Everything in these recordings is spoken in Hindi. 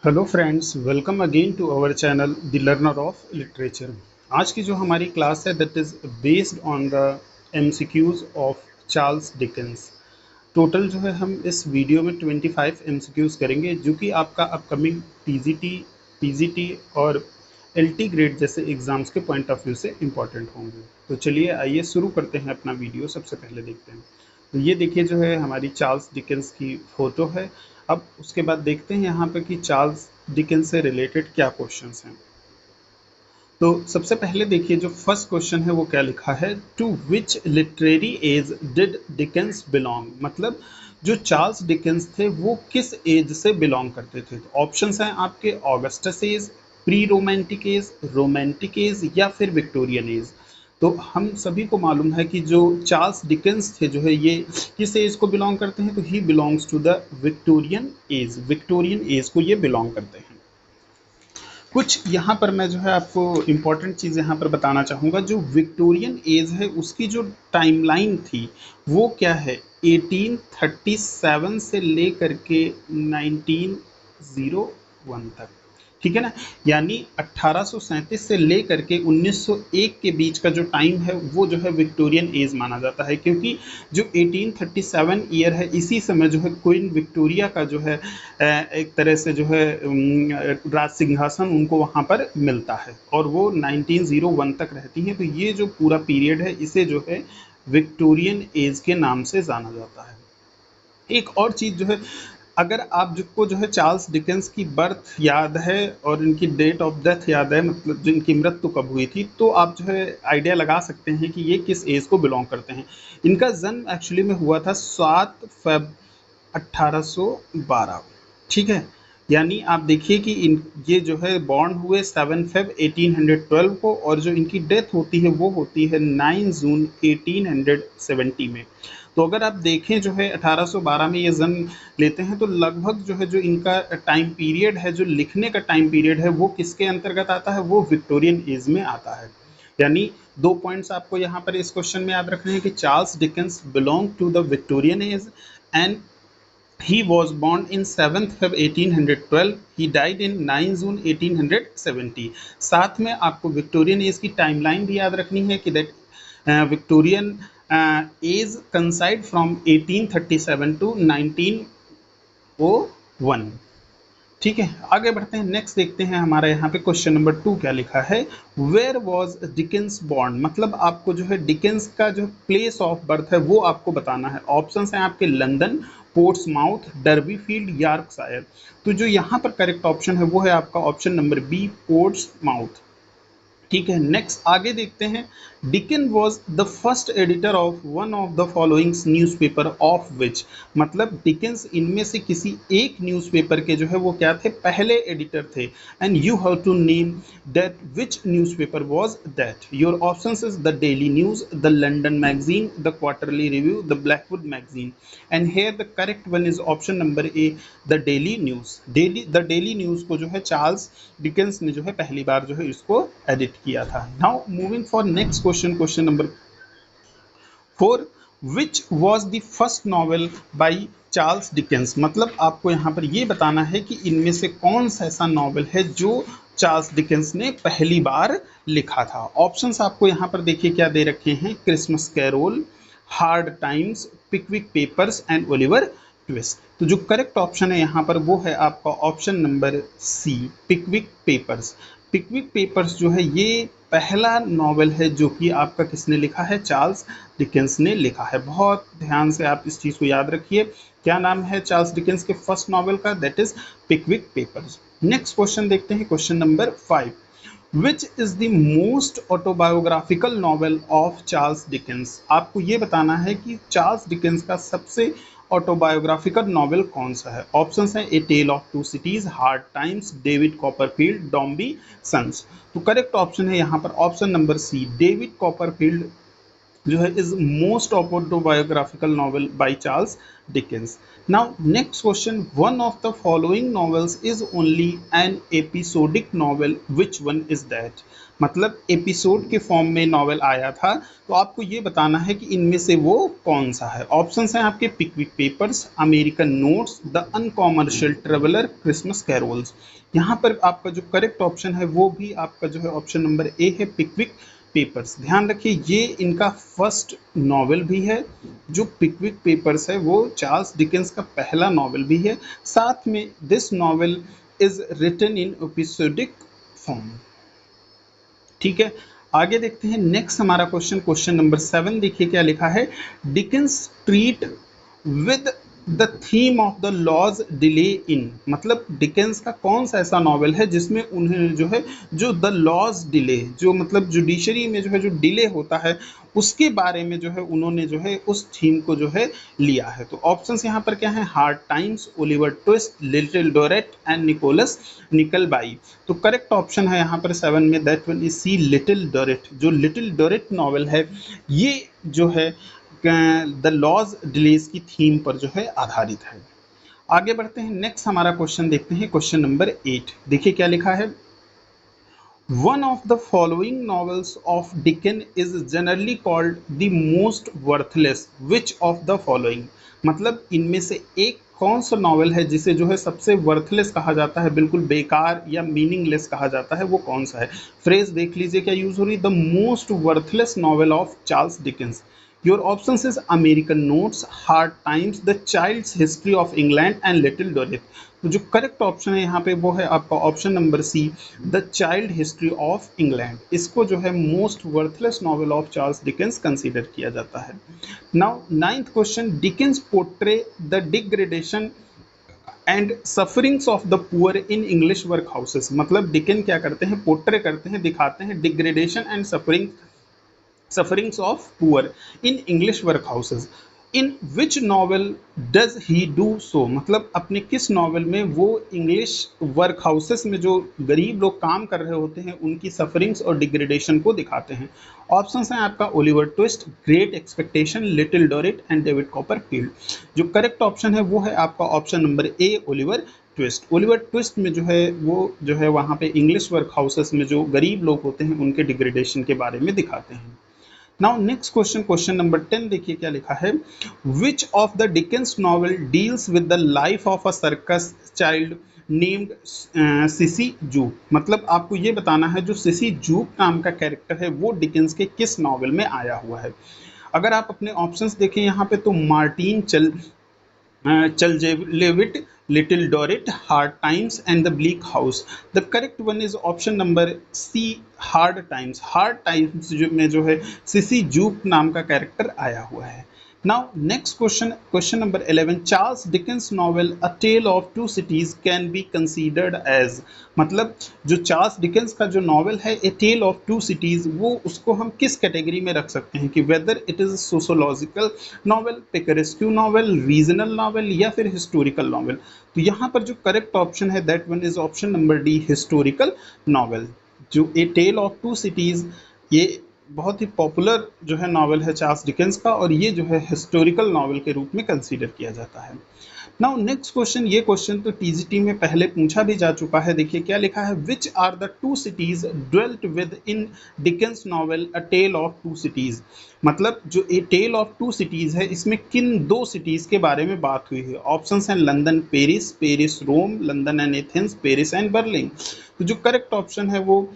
Hello friends, welcome again to our channel the learner of literature. आज की जो हमारी क्लास है that is based on the MCQs of Charles Dickens. Total जो है हम इस वीडियो में 25 एमसीक्यूज करेंगे जो कि आपका अपकमिंग टीजीटी, पीजीटी और एलटी ग्रेड जैसे एग्जाम्स के पॉइंट ऑफ व्यू से इम्पॉर्टेंट होंगे। तो चलिए आइए शुरू करते हैं अपना वीडियो। सबसे पहले देखते हैं, तो ये देखिए जो है हमारी चार्ल्स डिकेंस की फ़ोटो है। अब उसके बाद देखते हैं यहाँ पे कि चार्ल्स डिकेंस से रिलेटेड क्या क्वेश्चंस हैं। तो सबसे पहले देखिए जो फर्स्ट क्वेश्चन है वो क्या लिखा है, to which literary age did Dickens belong. मतलब जो चार्ल्स डिकेंस थे वो किस एज से बिलोंग करते थे। तो ऑप्शंस हैं आपके, Augustus age, pre romantic age, romantic age या फिर विक्टोरियन एज। तो हम सभी को मालूम है कि जो चार्ल्स डिकेंस थे जो है ये किस एज को बिलोंग करते हैं, तो he belongs to the Victorian age. Victorian age को ये बिलोंग करते हैं। कुछ यहाँ पर मैं जो है आपको इम्पोर्टेंट चीज़ यहाँ पर बताना चाहूँगा। जो विक्टोरियन एज है उसकी जो टाइमलाइन थी वो क्या है, 1837 से लेकर के 1901 तक। ठीक है ना, यानी 1837 से लेकर के 1901 के बीच का जो टाइम है वो जो है विक्टोरियन एज माना जाता है, क्योंकि जो 1837 ईयर है इसी समय जो है क्वीन विक्टोरिया का जो है एक तरह से जो है राज सिंहासन उनको वहाँ पर मिलता है और वो 1901 तक रहती हैं। तो ये जो पूरा पीरियड है इसे जो है विक्टोरियन एज के नाम से जाना जाता है। एक और चीज़ जो है, अगर आप को जो है चार्ल्स डिकेंस की बर्थ याद है और इनकी डेट ऑफ डेथ याद है, मतलब जो इनकी मृत्यु कब हुई थी, तो आप जो है आइडिया लगा सकते हैं कि ये किस एज को बिलोंग करते हैं। इनका जन्म एक्चुअली में हुआ था 7 फरवरी 1812। ठीक है, यानी आप देखिए कि इन ये जो है बॉर्न हुए 7 फरवरी 1812 को और जो इनकी डेथ होती है वो होती है 9 जून 1870 में। तो अगर आप देखें जो है 1812 में ये जन्म लेते हैं तो लगभग जो है जो इनका टाइम पीरियड है, जो लिखने का टाइम पीरियड है वो किसके अंतर्गत आता है, वो विक्टोरियन एज में आता है। यानी दो पॉइंट्स आपको यहाँ पर इस क्वेश्चन में याद रखने हैं कि Charles Dickens belong to the Victorian age and he was born in 7th Feb 1812. He died in 9 June 1870. साथ में आपको विक्टोरियन एज की टाइमलाइन भी याद रखनी है कि that Victorian age consider from 1837 to 1901। ठीक है, आगे बढ़ते हैं। नेक्स्ट देखते हैं हमारा यहाँ पे क्वेश्चन नंबर 2 क्या लिखा है, वेयर वॉज डिकेंस बॉर्न। मतलब आपको जो है डिकेंस का जो प्लेस ऑफ बर्थ है वो आपको बताना है। ऑप्शंस हैं आपके, लंदन, पोर्ट्समाउथ, डर्बीफील्ड, यॉर्कशायर। तो जो यहाँ पर करेक्ट ऑप्शन है वो है आपका ऑप्शन नंबर बी, पोर्ट्समाउथ। ठीक है, नेक्स्ट आगे देखते हैं। Deacon was the first editor of one of the following newspaper of which. मतलब डिकेंस इनमें से किसी एक न्यूज़पेपर के जो है वो क्या थे, पहले एडिटर थे। And you have to name that which newspaper was that. Your options is the Daily News, the London Magazine, the Quarterly Review, the Blackwood Magazine. And here the correct one is option number A, the Daily News. The Daily News को जो है चार्ल्स डिकेंस ने जो है पहली बार जो है इसको एडिट किया था। Now moving for next question, question number 4, which was the first novel by Charles Dickens. मतलब आपको यहाँ पर ये बताना है कि इनमें से कौन सा ऐसा नॉवेल है जो चार्ल्स डिकेंस ने पहली बार लिखा था। ऑप्शंस आपको यहाँ पर देखिए क्या दे रखे हैं, Christmas Carol, Hard Times, Pickwick Papers and Oliver Twist. तो जो करेक्ट ऑप्शन है यहाँ पर वो है आपका option number C, Pickwick Papers. Pickwick Papers जो है ये पहला नॉवेल है जो कि आपका किसने लिखा है, चार्ल्स डिकेंस ने लिखा है। बहुत ध्यान से आप इस चीज़ को याद रखिए। क्या नाम है चार्ल्स डिकेंस के फर्स्ट नॉवेल का, that is Pickwick Papers. Next question देखते हैं, question number 5, which is the most autobiographical novel of Charles Dickens. आपको ये बताना है कि चार्ल्स डिकेंस का सबसे ऑटोबायोग्राफिकल नॉवेल कौन सा है। ऑप्शंस हैं, a tell of to Cities, Hard Times, David Copperfield, Dombey Sons. तो करेक्ट ऑप्शन है यहाँ पर option number C, David Copperfield जो है is most autobiographical novel by Charles Dickens. Now next question, one of the following novels is only an episodic novel, which one is that? मतलब एपिसोड के फॉर्म में नॉवेल आया था, तो आपको ये बताना है कि इनमें से वो कौन सा है। ऑप्शंस हैं आपके, Pickwick Papers, American Notes, the Uncommercial Traveller, Christmas Carols. यहाँ पर आपका जो करेक्ट ऑप्शन है वो भी आपका जो है ऑप्शन नंबर ए है, पिकविक पेपर्स। ध्यान रखिए ये इनका फर्स्ट नॉवेल भी है। जो पिकविक पेपर्स है वो चार्ल्स डिकेंस का पहला नॉवेल भी है। साथ में this novel is written in episodic form. ठीक है, आगे देखते हैं नेक्स्ट हमारा क्वेश्चन, क्वेश्चन नंबर 7। देखिए क्या लिखा है, Dickens treat with the theme of the law's delay in. मतलब डिकेंस का कौन सा ऐसा नॉवेल है जिसमें उन्हें जो है जो द लॉज डिले, जो मतलब जुडिशरी में जो है जो डिले होता है उसके बारे में जो है उन्होंने जो है उस थीम को जो है लिया है। तो ऑप्शंस यहाँ पर क्या है, Hard Times, Oliver Twist, Little Dorrit and Nicholas Nickleby. तो करेक्ट ऑप्शन है यहाँ पर 7 में, that one is C, Little Dorrit. जो लिटिल डोरेट नॉवेल है ये जो है द लॉज डिलेज की थीम पर जो है आधारित है। आगे बढ़ते हैं, नेक्स्ट हमारा क्वेश्चन देखते हैं, क्वेश्चन नंबर 8। देखिए क्या लिखा है, one of the following novels of deacon is generally called the most worthless, which of the following? मतलब इनमें से एक कौन सा नॉवेल है जिसे जो है सबसे वर्थलेस कहा जाता है, बिल्कुल बेकार या मीनिंगलेस कहा जाता है, वो कौन सा है? फ्रेज देख लीजिए क्या यूज हो रही, the most worthless novel of Charles Dickens. Your options is American Notes, Hard Times, the Child's History of England and Little Dorrit. तो जो करेक्ट ऑप्शन है यहाँ पे वो है आपका option number C, the child history of England. इसको जो है most worthless novel of Charles Dickens consider किया जाता है। Now ninth question, Dickens portray the degradation and sufferings of the poor in English workhouses. मतलब डिकेन क्या करते हैं, पोर्ट्रे करते हैं, दिखाते हैं degradation and sufferings of poor in English workhouses. In which novel does he do so? मतलब अपने किस नॉवल में वो इंग्लिश वर्क हाउसेस में जो गरीब लोग काम कर रहे होते हैं उनकी सफरिंग्स और डिग्रेडेशन को दिखाते हैं। ऑप्शंस हैं आपका, Oliver Twist, Great Expectation, Little Dorrit and David Copperfield. जो करेक्ट ऑप्शन है वो है आपका option number A, Oliver Twist. Oliver Twist में जो है वो जो है वहाँ पे इंग्लिश वर्क हाउसेस में जो गरीब लोग होते हैं उनके डिग्रेडेशन के बारे में दिखाते हैं। Now next question, question number 10। देखिए क्या लिखा है, which of the Dickens novel deals with the life of a circus child named Sissy Jupe. मतलब आपको ये बताना है जो सिसी जूक नाम का कैरेक्टर है वो डिकेंस के किस नॉवल में आया हुआ है। अगर आप अपने ऑप्शंस देखें यहाँ पे तो Martin Churchillevit, Little Dorrit, Hard Times and the Bleak House. The correct one is option number C, Hard Times. Hard Times में जो है सिसी जूक नाम का कैरेक्टर आया हुआ है। Now next question, question number 11, Charles Dickens novel a tell of to cities can be considered as. मतलब जो चार्ल्स डिकेंस का जो नॉवेल है a tell of to cities, वो उसको हम किस कैटेगरी में रख सकते हैं कि whether it is sociological novel, picaresque novel, regional novel या फिर हिस्टोरिकल नॉवेल। तो यहाँ पर जो करेक्ट ऑप्शन है that one is option number D, historical novel. जो a tell of to Cities ये बहुत ही पॉपुलर जो है नॉवेल है चार्ल्स डिकेंस का और ये जो है हिस्टोरिकल नॉवेल के रूप में कंसीडर किया जाता है। नाउ नेक्स्ट क्वेश्चन, ये क्वेश्चन तो टीजीटी में पहले पूछा भी जा चुका है। देखिए क्या लिखा है, which are the two cities dwelt with in Dickens novel a tell of to cities. मतलब जो a tell of to cities है इसमें किन दो सिटीज के बारे में बात हुई है। ऑप्शंस हैं London Paris, Paris Rome, London and Athens, Paris and Berlin. तो जो करेक्ट ऑप्शन है वो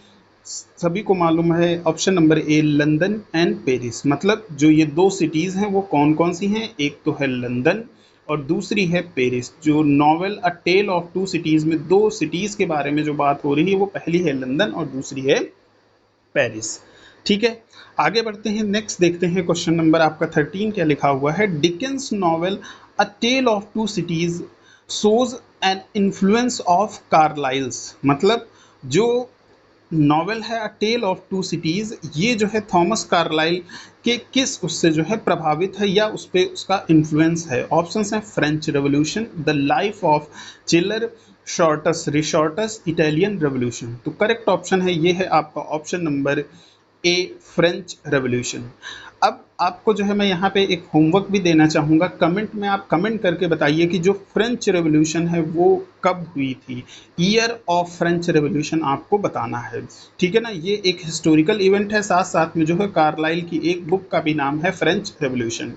सभी को मालूम है, option number A, London and Paris. मतलब जो ये दो सिटीज़ हैं वो कौन कौन सी हैं, एक तो है लंदन और दूसरी है पेरिस। जो novel a tell of to cities में दो सिटीज़ के बारे में जो बात हो रही है वो पहली है लंदन और दूसरी है पेरिस। ठीक है, आगे बढ़ते हैं, नेक्स्ट देखते हैं क्वेश्चन नंबर आपका 13 क्या लिखा हुआ है, Dickens novel a tell of to Cities shows an influence of Carlyle's. मतलब जो नॉवेल है a tell of to Cities, ये जो है थॉमस कार्लाइल के किस उससे जो है प्रभावित है या उस पर उसका इन्फ्लुएंस है। ऑप्शंस हैं French Revolution, the life of Schiller, Sartor Resartus, Italian Revolution. तो करेक्ट ऑप्शन है ये है आपका option number A, French Revolution. अब आपको जो है मैं यहाँ पे एक होमवर्क भी देना चाहूँगा, कमेंट में आप कमेंट करके बताइए कि जो फ्रेंच रेवोल्यूशन है वो कब हुई थी। ईयर ऑफ फ्रेंच रेवोल्यूशन आपको बताना है, ठीक है ना। ये एक हिस्टोरिकल इवेंट है, साथ साथ में जो है कार्लाइल की एक बुक का भी नाम है French revolution.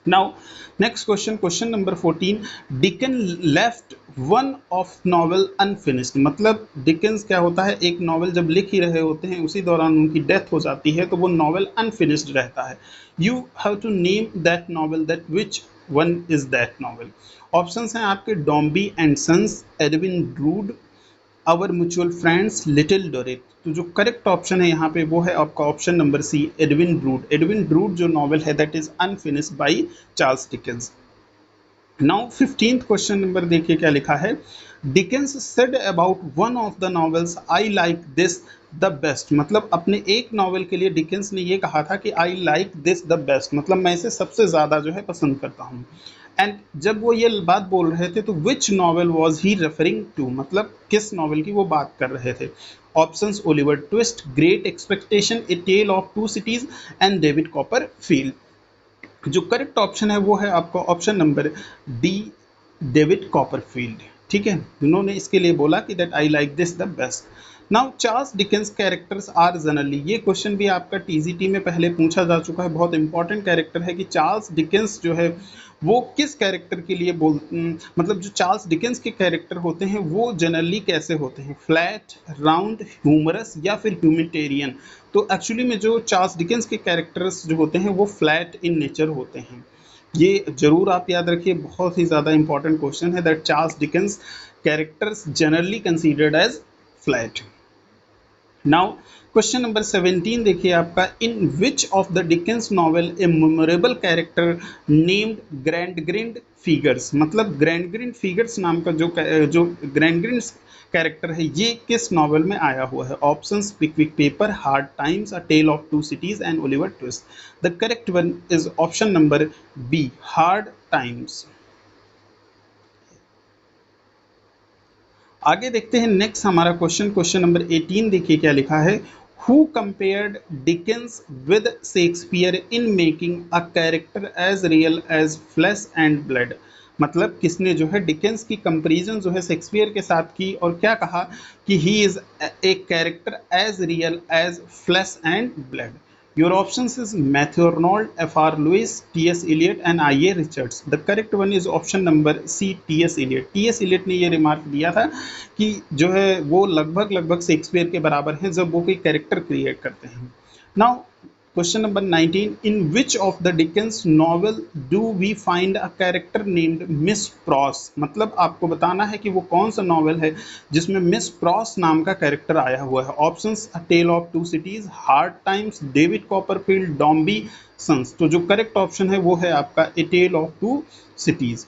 Now, next question, question number 14. Dickens left one of novel unfinished. मतलब डिकेंस क्या होता है, एक नॉवल जब लिख ही रहे होते हैं उसी दौरान उनकी डेथ हो जाती है तो वो नॉवल अनफिनिश्ड रहता है। You have to name that novel, that which one is that novel. Options हैं आपके, Dombey and Sons, Edwin Drood, Our Mutual Friends, Little Dorrit. तो जो करेक्ट ऑप्शन है यहाँ पे वो है आपका option number C, Edwin Drood. Edwin Drood जो नॉवल है that is unfinished by Charles Dickens. Now 15th question number देखिए क्या लिखा है। Dickens said about one of the novels I like this the best. मतलब अपने एक नॉवल के लिए डिकेंस ने ये कहा था कि आई लाइक दिस द बेस्ट, मतलब मैं इसे सबसे ज़्यादा जो है पसंद करता हूँ। एंड जब वो ये बात बोल रहे थे तो which novel was he referring to, मतलब किस नॉवल की वो बात कर रहे थे। Options, Oliver Twist, Great Expectation, a tell of two cities and David Copperfield. जो करेक्ट ऑप्शन है वो है आपका option number D, David Copperfield, ठीक है। उन्होंने इसके लिए बोला कि that I like this the best. Now Charles Dickens characters are generally, ये क्वेश्चन भी आपका टीजीटी में पहले पूछा जा चुका है, बहुत इंपॉर्टेंट कैरेक्टर है कि चार्ल्स डिकेंस जो है वो किस कैरेक्टर के लिए मतलब जो चार्ल्स डिकेंस के कैरेक्टर होते हैं वो जनरली कैसे होते हैं, फ्लैट, राउंड, ह्यूमरस या फिर ह्यूमिटेरियन। तो एक्चुअली में जो चार्ल्स डिकेंस के कैरेक्टर्स जो होते हैं वो फ्लैट इन नेचर होते हैं। ये जरूर आप याद रखिए, बहुत ही ज़्यादा इंपॉर्टेंट क्वेश्चन है that Charles Dickens characters generally considered as flat. Now question number 17 देखिए आपका, in which of the Dickens novel a memorable character named Gradgrind figures. मतलब ग्रैंडग्रिंड फिगर्स नाम का जो ग्रैंडग्रिंड कैरेक्टर है ये किस नॉवेल में आया हुआ है। Options, Pickwick Paper, Hard Times, a tell of two cities and Oliver Twist. The correct one is option number B, Hard Times. आगे देखते हैं नेक्स्ट हमारा क्वेश्चन, क्वेश्चन नंबर 18 देखिए क्या लिखा है। Who compared Dickens with Shakespeare in making a character as real as flesh and blood. मतलब किसने जो है डिकेंस की कंपैरिजन जो है शेक्सपियर के साथ की और क्या कहा कि he is a character as real as flesh and blood. Your options is Matthew Arnold, F.R. Lewis, T.S. Eliot and I.A. Richards. The correct one is option number C, T.S. Eliot. T.S. Eliot ने ये रिमार्क दिया था कि जो है वो लगभग शेक्सपियर के बराबर हैं जब वो कोई कैरेक्टर क्रिएट करते हैं। Now question number 19, in which of the Dickens novel do we find a character named Miss Pross. मतलब आपको बताना है कि वो कौन सा नॉवल है जिसमें मिस प्रॉस नाम का कैरेक्टर आया हुआ है। Options, a tell of to Cities, Hard Times, David Copperfield, Dombey Sons. तो जो करेक्ट ऑप्शन है वो है आपका a tell of to Cities.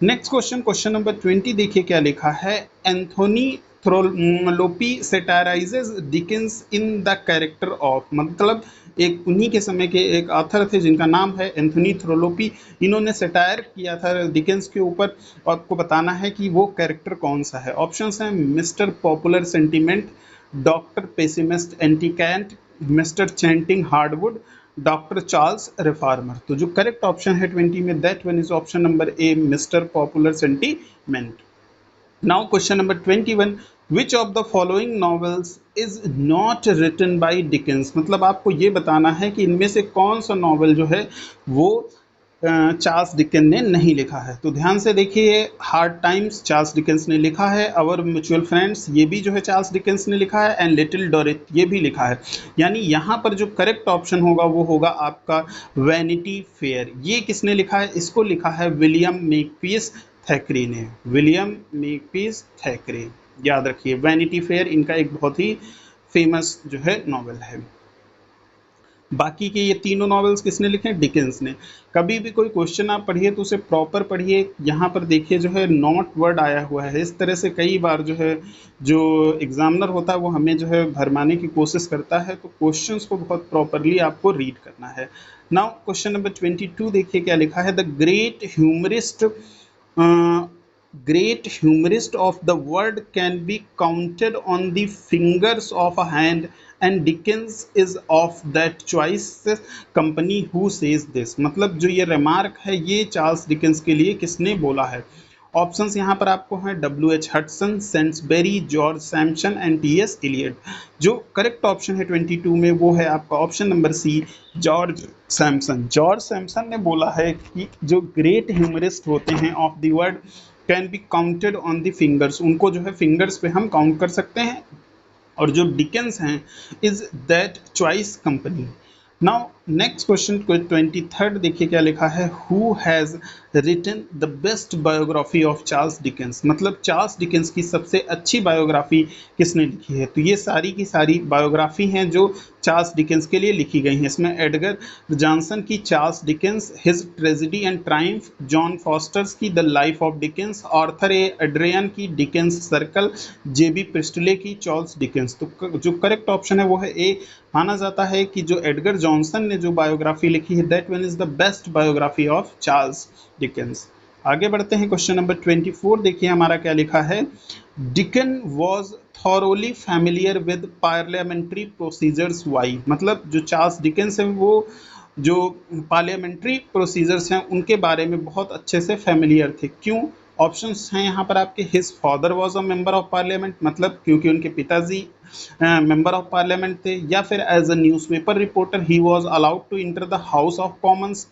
Next question, question number 20 देखिए क्या लिखा है। Anthony Trollope satirises Dickens in the character of. मतलब एक उन्हीं के समय के एक ऑथर थे जिनका नाम है एंथोनी थ्रोलोपी। इन्होंने सेटायर किया था डिकेंस के ऊपर और आपको बताना है कि वो कैरेक्टर कौन सा है। ऑप्शंस हैं, mister Popular Sentiment, doctor Pessimist Anticant, mister Chanting Hardwood, doctor Charles Reformer. तो जो करेक्ट ऑप्शन है 20 में that one is option number A, mister Popular Sentiment. Now question number 21, which of the following novels is not written by Dickens. मतलब आपको ये बताना है कि इनमें से कौन सा नॉवेल जो है वो चार्ल्स डिकेंस ने नहीं लिखा है। तो ध्यान से देखिए, हार्ड टाइम्स चार्ल्स डिकेंस ने लिखा है, आवर म्यूचुअल फ्रेंड्स ये भी जो है चार्ल्स डिकेंस ने लिखा है, एंड लिटिल डोरेट ये भी लिखा है। यानी यहाँ पर जो करेक्ट ऑप्शन होगा वो होगा आपका वैनिटी फेयर। ये किसने लिखा है, इसको लिखा है विलियम मेकपीस थैकरे ने, विलियम मेकपीस थैकरे। याद रखिए, वैनिटी फेयर इनका एक बहुत ही फेमस जो है नॉवेल है। बाकी के ये तीनों नॉवेल्स किसने लिखे, डिकेंस ने। कभी भी कोई क्वेश्चन आप पढ़िए तो उसे प्रॉपर पढ़िए। यहाँ पर देखिए जो है नॉट वर्ड आया हुआ है, इस तरह से कई बार जो है जो एग्जामिनर होता है वो हमें जो है भरमाने की कोशिश करता है। तो क्वेश्चंस को बहुत प्रॉपरली आपको रीड करना है। नाउ क्वेश्चन नंबर 22 देखिए क्या लिखा है। The great humorist of the world can be counted on the fingers of a hand and Dickens is of that choice company who says this. मतलब जो ये रिमार्क है ये चार्ल्स डिकेंस के लिए किसने बोला है। ऑप्शंस यहाँ पर आपको हैं W.H. Hudson, Saintsbury, George Sampson and T.S. Eliot. जो करेक्ट ऑप्शन है 22 में वो है आपका option number C, George Sampson. George Sampson ने बोला है कि जो ग्रेट ह्यूमरिस्ट होते हैं of the world can be counted on the fingers, उनको जो है फिंगर्स पे हम काउंट कर सकते हैं, और जो डिकेंस हैं is that choice company. Now next question 23rd देखिए क्या लिखा है, who has written the best biography of Charles Dickens. मतलब चार्ल्स डिकेंस की सबसे अच्छी बायोग्राफी किसने लिखी है। तो ये सारी की सारी बायोग्राफी हैं जो चार्ल्स डिकेंस के लिए लिखी गई हैं। इसमें एडगर जॉनसन की Charles Dickens, his tragedy and triumph, John Forster's की the life of Dickens, Arthur A Adrian की डिकेंस सर्कल, जेबी प्रिस्टले की चार्ल्स डिकेंस। तो जो करेक्ट ऑप्शन है वो है ए। माना जाता है कि जो एडगर जॉनसन ने जो बायोग्राफी लिखी है that one is the best biography of Charles Dickens. आगे बढ़ते हैं क्वेश्चन नंबर 24 देखिए हमारा क्या लिखा है, Dickens was thoroughly familiar with parliamentary procedures why. मतलब जो चार्ल्स डिकेंस है वो जो पार्लियामेंट्री प्रोसीजर्स हैं उनके बारे में बहुत अच्छे से फैमिलियर थे। क्यों? ऑप्शंस हैं यहाँ पर आपके, his father was a member of parliament, मतलब क्योंकि उनके पिताजी मेंबर ऑफ पार्लियामेंट थे, या फिर as a newspaper reporter he was allowed to enter the House of Commons.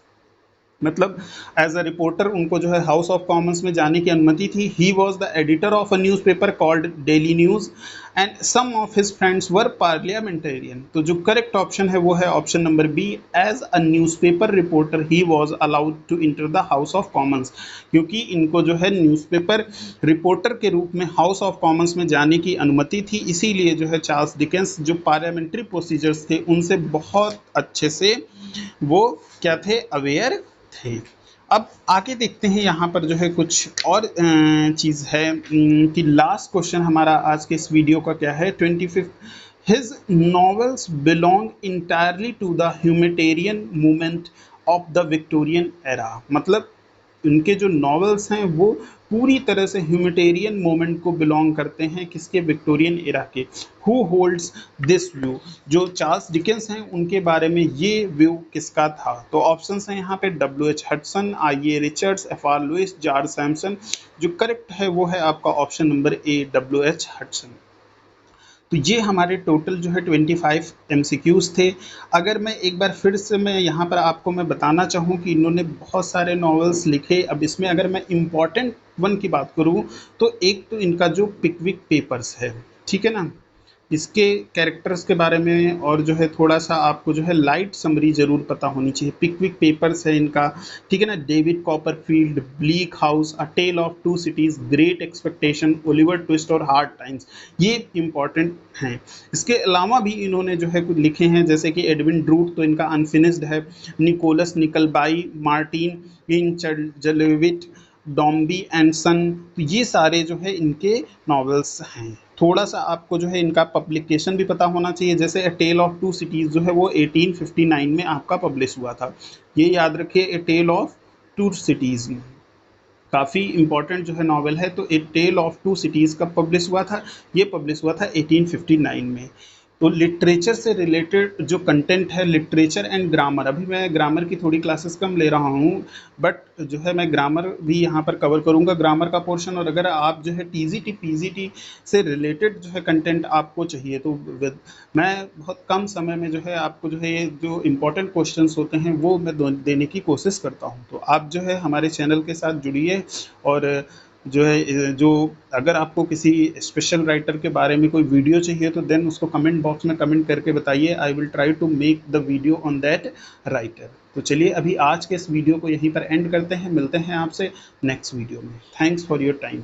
मतलब एज अ रिपोर्टर उनको जो है हाउस ऑफ कॉमन्स में जाने की अनुमति थी। He was the editor of a newspaper called Daily News and some of his friends were parliamentarian. तो जो करेक्ट ऑप्शन है वो है option number B, as a newspaper reporter he was allowed to enter the House of Commons. क्योंकि इनको जो है न्यूज़पेपर रिपोर्टर के रूप में हाउस ऑफ कॉमन्स में जाने की अनुमति थी, इसीलिए जो है चार्ल्स डिकेंस जो पार्लियामेंट्री प्रोसीजर्स थे उनसे बहुत अच्छे से वो क्या थे, अवेयर थे। अब आगे देखते हैं यहाँ पर जो है कुछ और चीज़ है कि लास्ट क्वेश्चन हमारा आज के इस वीडियो का क्या है, 25th, his novels belong entirely to the humanitarian movement of the Victorian era. मतलब उनके जो नॉवेल्स हैं वो पूरी तरह से ह्यूमैनिटेरियन मूवमेंट को बिलोंग करते हैं, किसके, विक्टोरियन एरा के। हु होल्ड्स दिस व्यू, जो चार्ल्स डिकेंस हैं उनके बारे में ये व्यू किसका था। तो ऑप्शंस हैं यहाँ पे, W.H. Hudson, I.A. Richards, F.R. Lewis, George Samson. जो करेक्ट है वो है आपका ऑप्शन नंबर ए, W.H. हडसन। तो ये हमारे टोटल जो है 25 MCQs थे। अगर मैं एक बार फिर से मैं यहाँ पर आपको मैं बताना चाहूँ कि इन्होंने बहुत सारे नॉवेल्स लिखे। अब इसमें अगर मैं इम्पॉर्टेंट वन की बात करूँ तो एक तो इनका जो पिकविक पेपर्स है, ठीक है ना, इसके कैरेक्टर्स के बारे में और जो है थोड़ा सा आपको जो है लाइट समरी जरूर पता होनी चाहिए। पिकविक पेपर्स है इनका, ठीक है ना, David Copperfield, Bleak House, a tell of to cities, Great Expectation, Oliver Twist और हार्ड टाइम्स, ये इंपॉर्टेंट हैं। इसके अलावा भी इन्होंने जो है कुछ लिखे हैं जैसे कि एडविन ड्रूट, तो इनका अनफिनिश्ड है, निकोलस निकलबाई, मार्टिन इंचजलेविट, डॉम्बी एंड सन, तो ये सारे जो है इनके नॉवेल्स हैं। थोड़ा सा आपको जो है इनका पब्लिकेशन भी पता होना चाहिए, जैसे ए टेल ऑफ टू सिटीज़ जो है वो 1859 में आपका पब्लिश हुआ था, ये याद रखिए, ए टेल ऑफ टू सिटीज़ काफ़ी इंपॉर्टेंट जो है नॉवेल है। तो ए टेल ऑफ टू सिटीज़ कब पब्लिश हुआ था, ये पब्लिश हुआ था 1859 में। तो लिटरेचर से रिलेटेड जो कंटेंट है, लिटरेचर एंड ग्रामर, अभी मैं ग्रामर की थोड़ी क्लासेस कम ले रहा हूँ, बट जो है मैं ग्रामर भी यहाँ पर कवर करूँगा, ग्रामर का पोर्शन। और अगर आप जो है TGT PGT से रिलेटेड जो है कंटेंट आपको चाहिए तो मैं बहुत कम समय में जो है आपको जो है ये जो इम्पोर्टेंट क्वेश्चंस होते हैं वो मैं देने की कोशिश करता हूँ। तो आप जो है हमारे चैनल के साथ जुड़िए, और जो है जो अगर आपको किसी स्पेशल राइटर के बारे में कोई वीडियो चाहिए तो देन उसको कमेंट बॉक्स में कमेंट करके बताइए, I will try to make the video on that writer. तो चलिए अभी आज के इस वीडियो को यहीं पर एंड करते हैं, मिलते हैं आपसे नेक्स्ट वीडियो में। Thanks for your time.